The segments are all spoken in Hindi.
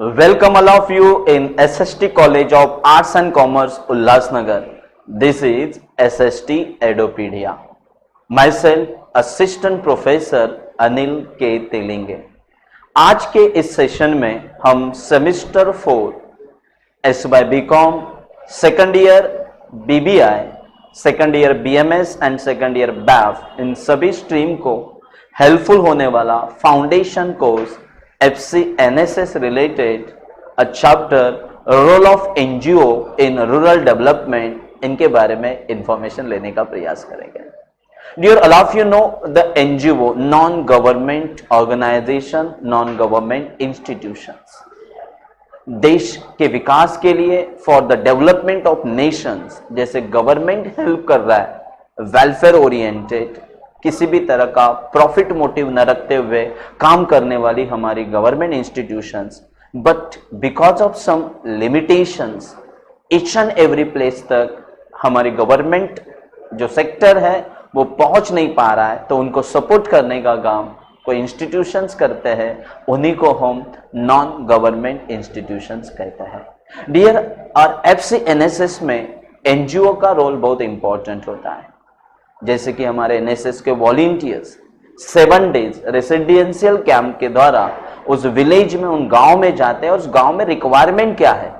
Welcome all of you in SST College of Arts and Commerce, Ulhasnagar. This is SST Edupedia. Myself, Assistant Professor Anil K. Telinge. आज के इस सेशन में हम semester 4 SY/BCom, second year BBI, second year BMS and second year BAF इन सभी स्ट्रीम को हेल्पफुल होने वाला foundation course FC/NSS related a chapter role of NGO in rural development इनके बारे में इंफॉर्मेशन लेने का प्रयास करेंगे. Dear all of you know the NGO non-government organization, non-government institutions. देश के विकास के लिए for the development of nations जैसे गवर्नमेंट हेल्प कर रहा है वेलफेयर ओरिएंटेड किसी भी तरह का प्रॉफिट मोटिव न रखते हुए काम करने वाली हमारी government institutions, but because of some limitations each and every place तक हमारी गवर्नमेंट जो सेक्टर है वो पहुंच नहीं पा रहा है, तो उनको सपोर्ट करने का काम कोई इंस्टीट्यूशंस करते हैं, उन्हीं को हम नॉन गवर्नमेंट इंस्टीट्यूशंस कहते हैं. डियर और FC/NSS में एनजीओ का रोल बहुत इंपॉर्टेंट होता है. जैसे कि हमारे एनएसएस के वॉलंटियर्स 7 डेज रेसिडेंशियल कैंप के द्वारा उस विलेज में, उन गांव में जाते हैं और उस गांव में रिक्वायरमेंट क्या है,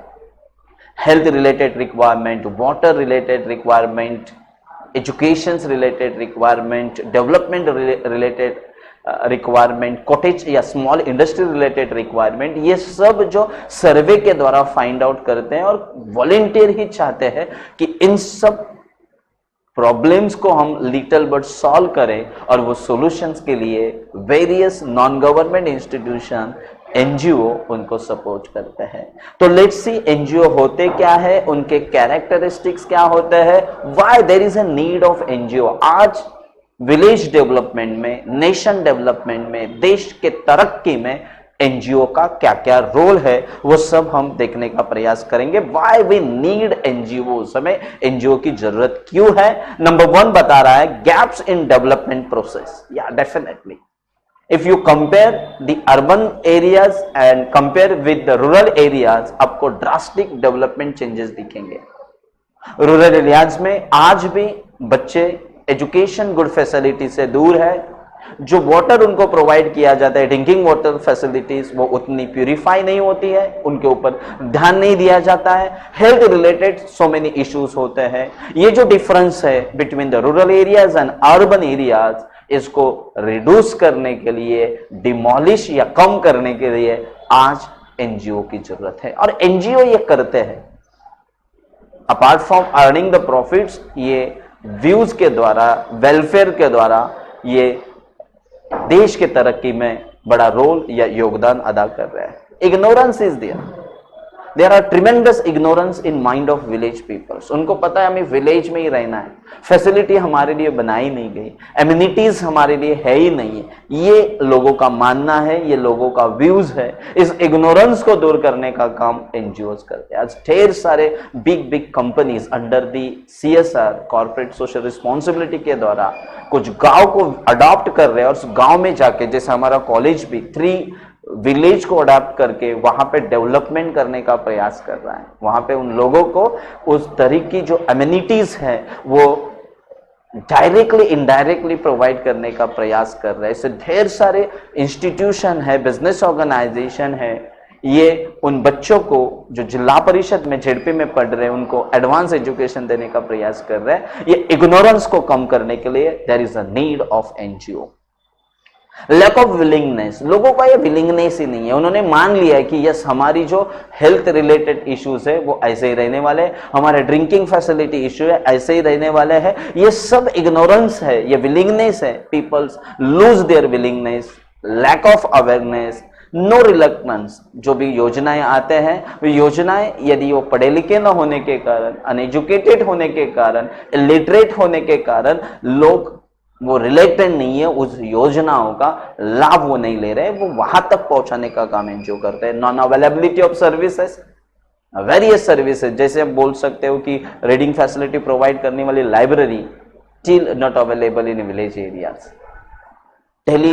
health related requirement, water related requirement, education related requirement, development related requirement, cottage या स्मॉल इंडस्ट्री रिलेटेड रिक्वायरमेंट, ये सब जो सर्वे के द्वारा फाइंड आउट करते हैं और वॉलंटियर ही चाहते हैं कि इन सब प्रॉब्लम्स को हम लिटिल बट सॉल्व करें, और वो सॉल्यूशंस के लिए various non government institution NGO उनको सपोर्ट करते हैं. तो लेट्स सी एनजीओ होते क्या है, उनके कैरेक्टरिस्टिक्स क्या होते हैं, why there is a need of NGO. आज विलेज डेवलपमेंट में, नेशन डेवलपमेंट में, देश के तरक्की में एनजीओ का क्या क्या रोल है, वो सब हम देखने का प्रयास करेंगे. व्हाई वी नीड एनजीओ, हमें एनजीओ की जरूरत क्यों है. नंबर 1 बता रहा है गैप्स इन डेवलपमेंट प्रोसेस. या definitely if you compare the urban areas and compare with the rural areas, आपको ड्रास्टिक डेवलपमेंट चेंजेस दिखेंगे. रूरल एरियाज में आज भी बच्चे एजुकेशन गुड फैसिलिटी से दूर है. जो वाटर उनको प्रोवाइड किया जाता है, ड्रिंकिंग वाटर फैसिलिटीज, वो उतनी प्यूरिफाई नहीं होती है, उनके ऊपर ध्यान नहीं दिया जाता है. Health related so many issues होते हैं. ये जो डिफरेंस है between the rural areas and urban areas, इसको रिड्यूस करने के लिए, डिमोलिश या कम करने के लिए आज एनजीओ की जरूरत है. और एनजीओ ये करते हैं apart from earning the profits, ये व्यूज के द्वारा, वेलफेयर के द्वारा ये देश के तरक्की में बड़ा रोल या योगदान अदा कर रहे हैं. Ignorance is there are tremendous ignorance in mind of village peoples. उनको पता है हमें विलेज में ही रहना है, फैसिलिटी हमारे लिए बनाई नहीं गई, एम्यूनिटीज हमारे लिए है ही नहीं है, ये लोगों का मानना है, ये लोगों का व्यूज है. इस इग्नोरेंस को दूर करने का काम एनजीओज करते हैं. आज ढेर सारे big big companies under the CSR, corporate social responsibility के द्वारा कुछ गांव को अडॉप्ट कर रहे हैं, और उस गांव में जाके, जैसे हमारा कॉलेज भी 3 विलेज को अडॉप्ट करके वहां पे डेवलपमेंट करने का प्रयास कर रहा है. वहां पे उन लोगों को उस तरह की जो एम्यूनिटीज है वो डायरेक्टली इनडायरेक्टली प्रोवाइड करने का प्रयास कर रहे हैं. ऐसे ढेर सारे इंस्टीट्यूशन है, बिजनेस ऑर्गेनाइजेशन है, ये उन बच्चों को जो जिला परिषद में, ZP में पढ़ रहे हैं, उनको एडवांस एजुकेशन देने का प्रयास कर रहे हैं. ये इग्नोरेंस को कम करने के लिए there is a need of NGO. Lack of willingness, लोगों का ये विलिंगनेस ही नहीं है. उन्होंने मान लिया है कि यस, हमारी जो हेल्थ रिलेटेड इश्यूज है वो ऐसे ही रहने वाले हैं, हमारे ड्रिंकिंग फैसिलिटी इश्यू है ऐसे ही रहने वाले हैं. ये सब इग्नोरेंस है, ये विलिंगनेस है. Peoples lose their willingness, lack of awareness, no reluctance. जो भी योजनाएं आते हैं, वो योजनाएं यदि वो पढ़े लिखे न होने के कारण, अनएजुकेटेड होने के कारण, इलिटरेट होने के कारण लोग वो रिलेटेड नहीं है, उस योजनाओं का लाभ वो नहीं ले रहे, वो वहां तक पहुंचाने का काम एनजीओ करते हैं. Non availability of services, various services, जैसे आप बोल सकते हो कि रीडिंग फैसिलिटी प्रोवाइड करने वाली library still not available in village areas. Daily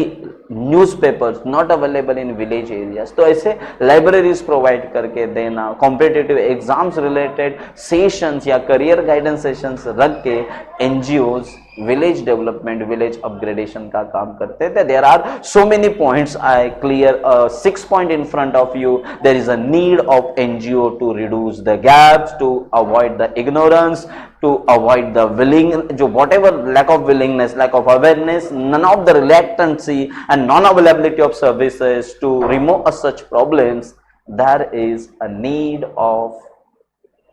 newspapers not available in village areas, तो ऐसे लाइब्रेरीज प्रोवाइड करके देना, कॉम्पिटिटिव एग्जाम्स रिलेटेड सेशंस या करियर गाइडेंस सेशंस रख के NGOs village development, village upgradation का काम करते थे. There are so many points, I clear 6 point in front of you. There is a need of NGO to reduce the gaps, to avoid the ignorance, to avoid the whatever lack of willingness, lack of awareness, none of the reluctancy and non-availability of services to remove such problems. There is a need of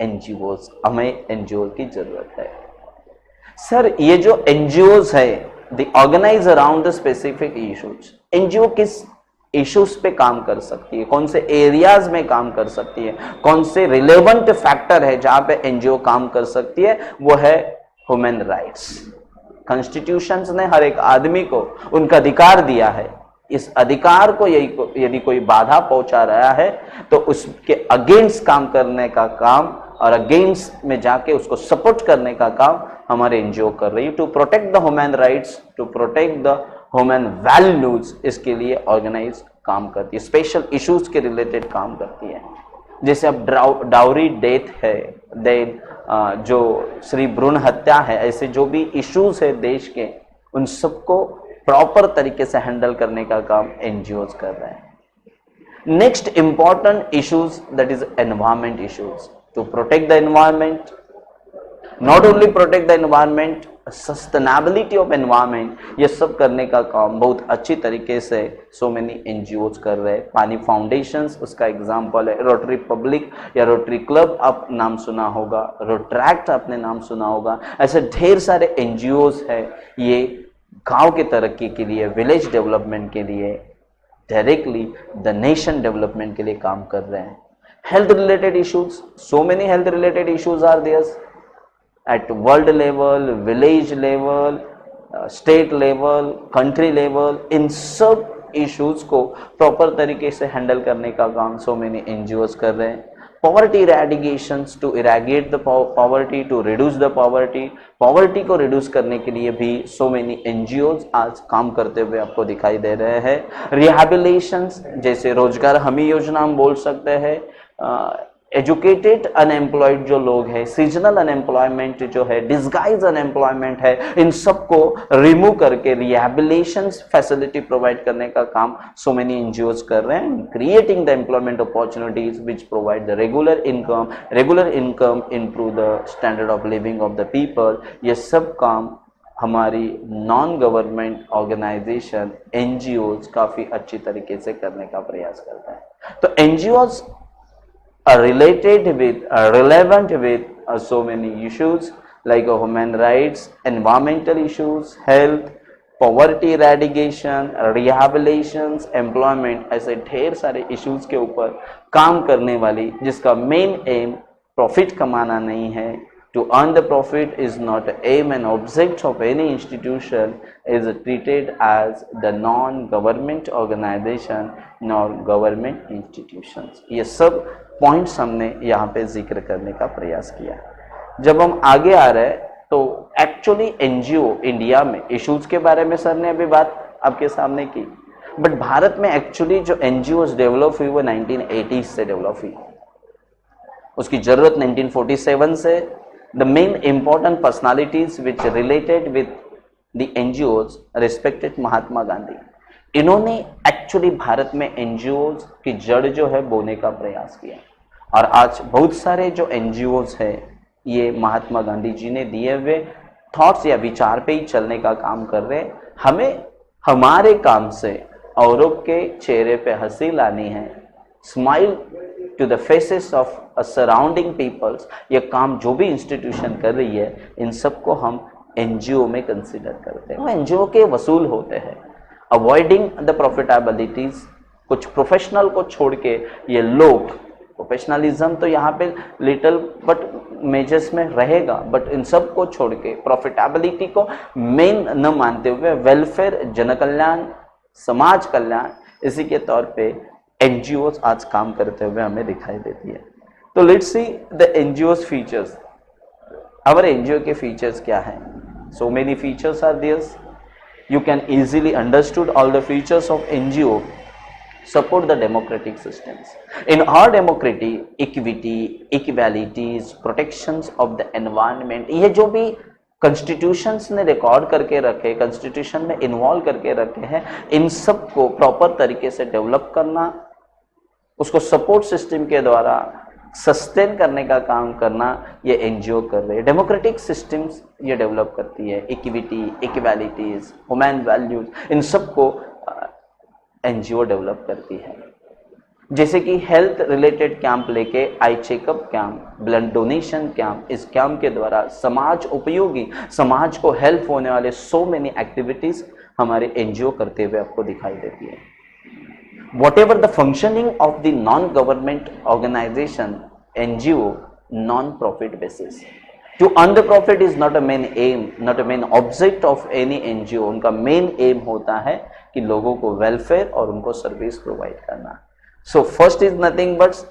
NGOs. हमें NGO की जरूरत है. सर ये जो NGOs है, they organize around the specific issues. NGO किस इश्यूज पे काम कर सकती है, कौन से एरियाज में काम कर सकती है, कौन से रिलेवेंट फैक्टर है जहां पे एनजीओ काम कर सकती है, वो है ह्यूमन राइट्स. कॉन्स्टिट्यूशंस ने हर एक आदमी को उनका अधिकार दिया है. इस अधिकार को यदि कोई बाधा पहुंचा रहा है तो उसके अगेंस्ट काम करने का काम और अगेंस्ट में जाके उसको सपोर्ट करने का काम हमारे एनजीओ कर रही है. To protect the human rights, to protect the human values, इसके लिए ऑर्गेनाइज काम करती है. स्पेशल इश्यूज के रिलेटेड काम करती है. जैसे अब डाउरी डेथ है, देन जो श्री भ्रूण हत्या है, ऐसे जो भी इश्यूज है देश के, उन सबको प्रॉपर तरीके से हैंडल करने का काम एनजीओज कर रहे हैं. Next important issues that is environment issues. To protect the environment, not only protect the environment, sustainability of environment, ये सब करने का काम बहुत अच्छी तरीके से सो मेनी एनजीओज कर रहे हैं. पानी फाउंडेशंस उसका एग्जांपल है. रोटरी पब्लिक या रोटरी क्लब आप नाम सुना होगा, रोट्रैक्ट आपने नाम सुना होगा. ऐसे ढेर सारे एनजीओज है, ये गांव की तरक्की के लिए, विलेज डेवलपमेंट के लिए, डायरेक्टली द नेशन डेवलपमेंट के लिए काम कर रहे हैं. Health related issues, so many health related issues are there at world level, village level, state level, country level. इन सब इश्यूज को प्रॉपर तरीके से हैंडल करने का काम सो मेनी एनजीओज कर रहे हैं. Poverty eradications, to eradicate the poverty, to reduce the poverty. Poverty को रिड्यूस करने के लिए भी सो मेनी एनजीओज आज काम करते हुए आपको दिखाई दे रहे हैं. रिहैबिलिटेशंस, जैसे रोजगार हमी योजना हम बोल सकते हैं. एजुकेटेड अनएम्प्लॉयड जो लोग हैं, सीजनल अनएम्प्लॉयमेंट जो है, डिस्गाइज अनएम्प्लॉयमेंट है, इन सबको रिमूव करके रिहैबिलिटेशन फैसिलिटी प्रोवाइड करने का काम सो मेनी एनजीओज कर रहे हैं. Creating the employment opportunities which provide the regular income, improve the standard of living of the people. ये सब काम हमारी नॉन गवर्नमेंट ऑर्गेनाइजेशन एनजीओज काफी अच्छी तरीके से करने का प्रयास करता है. तो NGOs are related with, relevant with so many issues like human rights, environmental issues, health, poverty eradication, rehabilitations, employment. ऐसे ढेर सारे issues के ऊपर काम करने वाली, जिसका main aim profit कमाना नहीं है. To earn the profit is not aim and object of any institution, is treated as the non-government organization nor government institutions. ये सब पॉइंट्स हमने यहाँ पे जिक्र करने का प्रयास किया. जब हम आगे आ रहे हैं तो एक्चुअली एनजीओ इंडिया में इश्यूज के बारे में सर ने अभी बात आपके सामने की, बट भारत में एक्चुअली जो एनजीओज डेवलप हुई वो 1980s से डेवलप हुई. उसकी जरूरत 1947 से. The main important personalities which related with the NGOs respected Mahatma Gandhi. इन्होंने एक्चुअली भारत में एनजीओज की जड़ जो है बोने का प्रयास किया, और आज बहुत सारे जो एनजीओज है ये महात्मा गांधी जी ने दिए हुए थॉट्स या विचार पे ही चलने का काम कर रहे हैं. हमें हमारे काम से औरों के चेहरे पे हंसी लानी है, smile to the faces of surrounding peoples. ये काम जो भी इंस्टीट्यूशन कर रही है, इन सबको हम एनजीओ में कंसिडर करते हैं. एनजीओ के वसूल होते हैं. अवॉइडिंग द प्रॉफिटेबिलिटीज, कुछ प्रोफेशनल को छोड़ के ये लोग, प्रोफेशनलिज्म तो यहाँ पे लिटिल बट मेजर्स में रहेगा, बट इन सब को छोड़ के प्रॉफिटेबिलिटी को मेन न मानते हुए वेलफेयर, जन कल्याण, समाज कल्याण, इसी के तौर पे एनजीओज आज काम करते हुए हमें दिखाई देती है. तो let's see the NGOs features. Our NGO के फीचर्स क्या हैं? So many features are there. you can easily understood all the features of NGO support the democratic systems. In our democracy, equity, equalities, protections of the environment, ये जो भी कॉन्स्टिट्यूशंस ने रिकॉर्ड करके रखे, कॉन्स्टिट्यूशन में इन्वॉल्व करके रखे हैं, इन सब को प्रॉपर तरीके से डेवलप करना, उसको सपोर्ट सिस्टम के द्वारा सस्टेन करने का काम करना, ये एनजीओ कर रहे हैं। डेमोक्रेटिक सिस्टम्स ये डेवलप करती है, इक्विटी, इक्वालिटीज, ह्यूमन वैल्यूज, इन सब को एनजीओ डेवलप करती है। जैसे कि हेल्थ रिलेटेड कैंप लेके eye checkup camp, blood donation camp, इस कैंप के द्वारा समाज उपयोगी, समाज को हेल्प होने वाले सो मेनी एक्टिविटीज हमारे एनजीओ करते हुए आपको दिखाई देती है। Whatever the functioning of the non-government organization, NGO, non-profit basis. To earn the profit is not a main aim, not a main object of any NGO. उनका main aim होता है कि लोगों को welfare और उनको service provide करना। So first is nothing but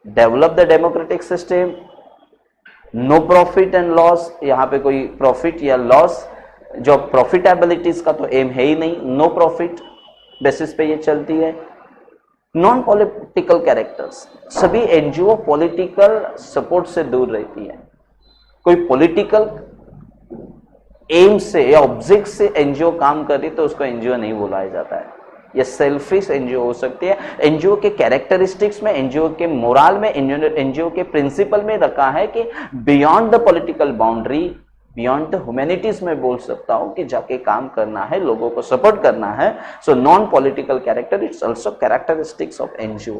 develop the democratic system. No profit and loss. यहाँ पे कोई profit या loss, जो profitabilities का तो aim है ही नहीं, no profit बेसिस पे ये चलती है। नॉन पॉलिटिकल कैरेक्टर्स, सभी एनजीओ पॉलिटिकल सपोर्ट से दूर रहती है। कोई पॉलिटिकल एम से या ऑब्जेक्ट से एनजीओ काम कर रही तो उसको एनजीओ नहीं बुलाया जाता है। ये सेल्फिश एनजीओ हो सकती है। एनजीओ के कैरेक्टरिस्टिक्स में, एनजीओ के मोरल में, एनजीओ के प्रिंसिपल में रखा है कि beyond the political boundary, beyond the humanities में बोल सकता हूं कि जाके काम करना है, लोगों को सपोर्ट करना है। So non political character, it's also characteristics of NGO.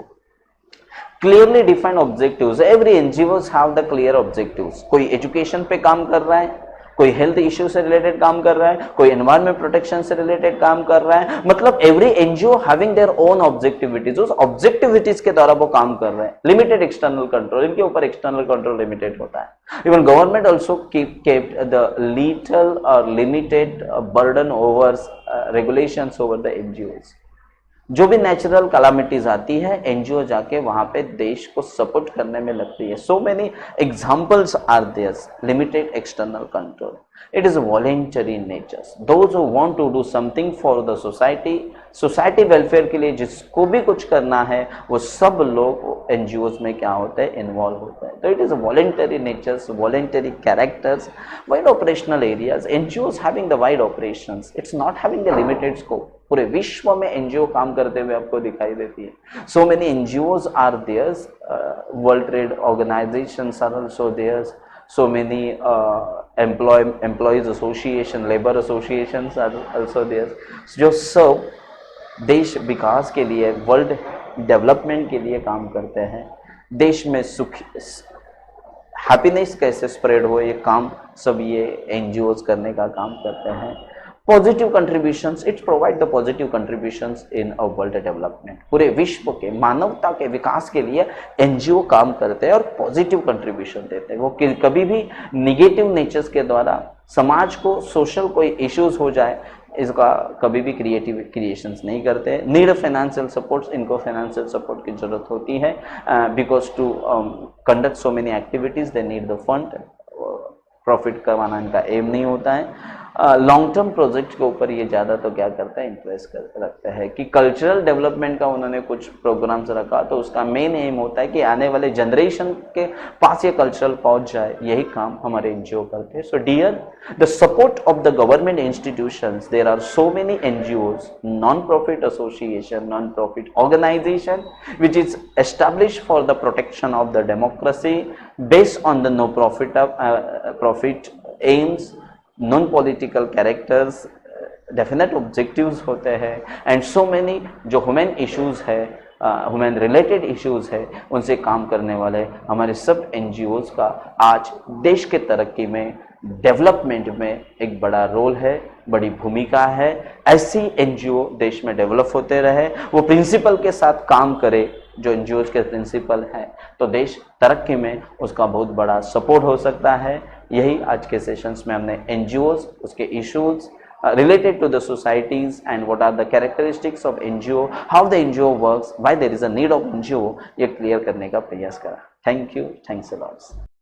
Clearly defined objectives, every NGOs have the clear objectives. कोई एजुकेशन पे काम कर रहा है, कोई हेल्थ इश्यू से रिलेटेड काम कर रहा है, कोई एनवायरमेंट प्रोटेक्शन से रिलेटेड काम कर रहा है। मतलब every NGO having their own objectivities, उस ऑब्जेक्टिविटीज के द्वारा वो काम कर रहे हैं। लिमिटेड एक्सटर्नल कंट्रोल, इनके ऊपर एक्सटर्नल कंट्रोल लिमिटेड होता है। Even government also kept the little or limited burden over regulations over the NGOs. जो भी नेचुरल कैलामिटीज आती है, एनजीओ जाके वहां पे देश को सपोर्ट करने में लगती है। So many examples are there. Limited external control, it is voluntary nature. Those who want to do something for the society, society welfare के लिए जिसको भी कुछ करना है, वो सब लोग एनजीओज में क्या होते हैं, इन्वॉल्व होते हैं। तो it is voluntary natures, voluntary characters, wide operational areas. NGOs having the wide operations, it's not having the limited scope. पूरे विश्व में एनजीओ काम करते हुए आपको दिखाई देती है। So many NGOs are there's, world trade organisations are also there's, so many employees association, labour associations are also there's, जो सब देश विकास के लिए, वर्ल्ड डेवलपमेंट के लिए काम करते हैं। देश में सुख, हैप्पीनेस कैसे स्प्रेड हो, ये काम सब ये एनजीओज करने का काम करते हैं। Positive contributions, it's provide the positive contributions in a world development. पूरे विश्व के मानवता के विकास के लिए एनजीओ काम करते हैं और पॉजिटिव कंट्रीब्यूशन देते हैं। वो कभी भी निगेटिव नेचर्स के द्वारा समाज को, सोशल कोई इश्यूज हो जाए, इसका कभी भी क्रिएटिव क्रिएशंस नहीं करते। नीड फाइनेंशियल सपोर्ट, इनको फाइनेंशियल सपोर्ट की जरूरत होती है, because to conduct so many activities they need the fund. Profit कमाना इनका एम नहीं होता है। लॉन्ग टर्म प्रोजेक्ट के ऊपर ये ज़्यादा तो क्या करता है, इंटरेस्ट रखता है कि कल्चरल डेवलपमेंट का उन्होंने कुछ प्रोग्राम्स रखा, तो उसका मेन एम होता है कि आने वाले जनरेशन के पास ये कल्चरल पहुंच जाए। यही काम हमारे एनजीओ करते हैं। So dear, the support of the government institutions, there are so many NGOs, non profit association, non profit organisation which is established for the protection of the democracy based on the no profit aims, non political characters, definite objectives होते हैं, एंड सो मेनी जो ह्यूमन इश्यूज है, ह्यूमन रिलेटेड इश्यूज है, उनसे काम करने वाले हमारे सब एनजीओज का आज देश के तरक्की में, डेवलपमेंट में एक बड़ा रोल है, बड़ी भूमिका है। ऐसी एनजीओ देश में डेवलप होते रहे, वो प्रिंसिपल के साथ काम करे जो एनजीओज के प्रिंसिपल हैं, तो देश तरक्की में उसका बहुत बड़ा सपोर्ट हो सकता है। यही आज के सेशंस में हमने एनजीओज, उसके issues related to the societies and what are the characteristics of NGO, how the NGO works, why there is a need of NGO, ये क्लियर करने का प्रयास करा। Thank you, thanks a lot.